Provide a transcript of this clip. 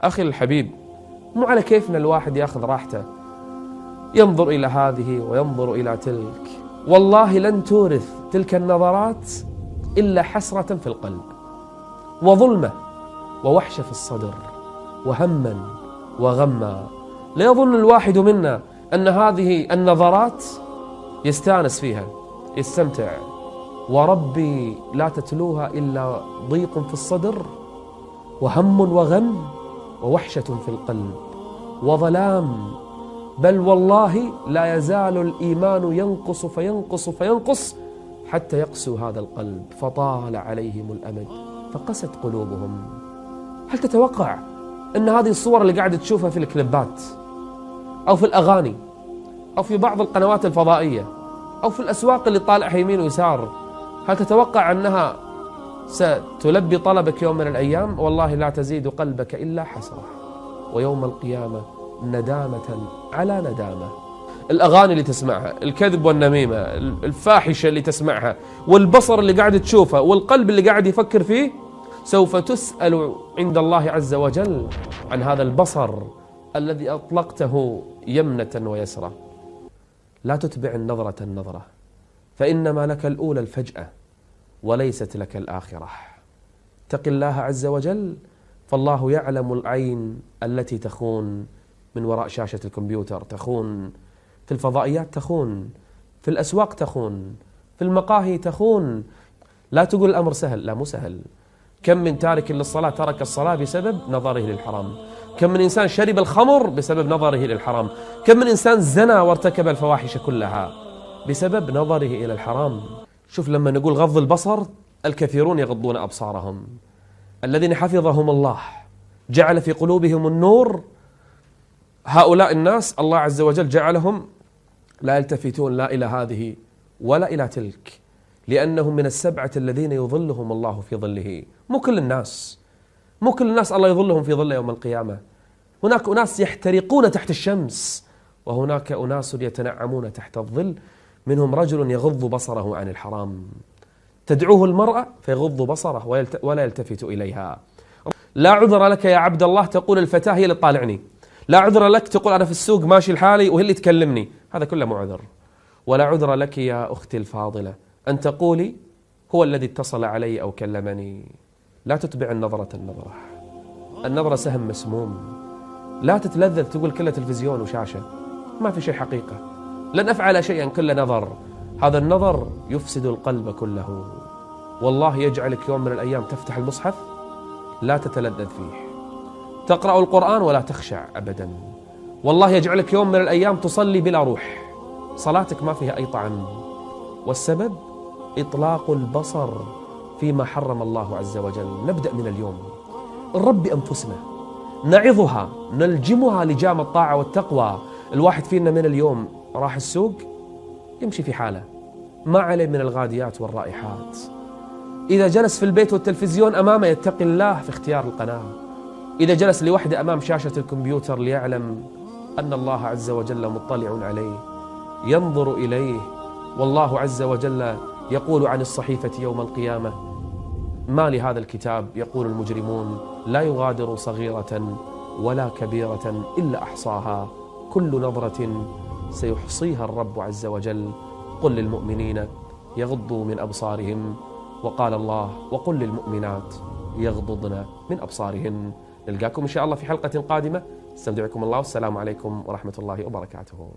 أخي الحبيب، مو على كيفنا الواحد يأخذ راحته، ينظر إلى هذه وينظر إلى تلك. والله لن تورث تلك النظرات إلا حسرة في القلب، وظلمة، ووحشة في الصدر، وهما وغما. ليظن الواحد منا أن هذه النظرات يستانس فيها، يستمتع، وربي لا تتلوها إلا ضيق في الصدر، وهم وغم، ووحشة في القلب، وظلام. بل والله لا يزال الإيمان ينقص فينقص فينقص حتى يقسو هذا القلب، فطال عليهم الأمد فقست قلوبهم. هل تتوقع أن هذه الصور اللي قاعد تشوفها في الكليبات أو في الأغاني أو في بعض القنوات الفضائية أو في الأسواق اللي طالعها يمين ويسار، هل تتوقع أنها ستلبي طلبك يوم من الأيام؟ والله لا تزيد قلبك إلا حسرة، ويوم القيامة ندامة على ندامة. الأغاني اللي تسمعها، الكذب والنميمة، الفاحشة اللي تسمعها، والبصر اللي قاعد تشوفه، والقلب اللي قاعد يفكر فيه، سوف تسأل عند الله عز وجل عن هذا البصر الذي أطلقته يمنة ويسرى. لا تتبع النظرة النظرة، فإنما لك الأولى الفجأة وليست لك الآخرة. اتق الله عز وجل، فالله يعلم العين التي تخون من وراء شاشة الكمبيوتر، تخون في الفضائيات، تخون في الأسواق، تخون في المقاهي، تخون. لا تقول الأمر سهل، لا مو سهل. كم من تارك للصلاة ترك الصلاة بسبب نظره للحرام، كم من إنسان شرب الخمر بسبب نظره للحرام، كم من إنسان زنى وارتكب الفواحش كلها بسبب نظره إلى الحرام. شوف لما نقول غض البصر، الكثيرون يغضون أبصارهم. الذين حفظهم الله جعل في قلوبهم النور، هؤلاء الناس الله عز وجل جعلهم لا يلتفتون لا إلى هذه ولا إلى تلك، لأنهم من السبعة الذين يظلهم الله في ظله. مو كل الناس، مو كل الناس الله يظلهم في ظله يوم القيامة. هناك أناس يحترقون تحت الشمس، وهناك أناس يتنعمون تحت الظل. منهم رجل يغض بصره عن الحرام، تدعوه المرأة فيغض بصره ولا يلتفت إليها. لا عذر لك يا عبد الله تقول الفتاة هي اللي تطالعني، لا عذر لك تقول أنا في السوق ماشي لحالي وهي اللي تكلمني، هذا كله مو عذر. ولا عذر لك يا أختي الفاضلة أن تقولي هو الذي اتصل علي أو كلمني. لا تتبع النظرة النظرة، النظرة سهم مسموم. لا تتلذذ تقول كله تلفزيون وشاشة، ما في شيء حقيقة. لن أفعل شيئا كل نظر، هذا النظر يفسد القلب كله. والله يجعلك يوم من الأيام تفتح المصحف لا تتلذذ فيه، تقرأ القرآن ولا تخشع أبدا. والله يجعلك يوم من الأيام تصلي بلا روح، صلاتك ما فيها أي طعم. والسبب إطلاق البصر فيما حرم الله عز وجل. نبدأ من اليوم نربي أنفسنا، نعظها، نلجمها لجام الطاعة والتقوى. الواحد فينا من اليوم راح السوق يمشي في حاله، ما عليه من الغاديات والرائحات. إذا جلس في البيت والتلفزيون أمامه يتقي الله في اختيار القناة. إذا جلس لوحده أمام شاشة الكمبيوتر ليعلم أن الله عز وجل مطلع عليه، ينظر إليه. والله عز وجل يقول عن الصحيفة يوم القيامة: ما لهذا الكتاب يقول المجرمون لا يغادر صغيرة ولا كبيرة إلا أحصاها، كل نظرة سيحصيها الرب عز وجل. قل للمؤمنين يغضوا من أبصارهم، وقال الله: وقل للمؤمنات يغضضن من أبصارهن. نلقاكم إن شاء الله في حلقة قادمة، استودعكم الله، والسلام عليكم ورحمة الله وبركاته.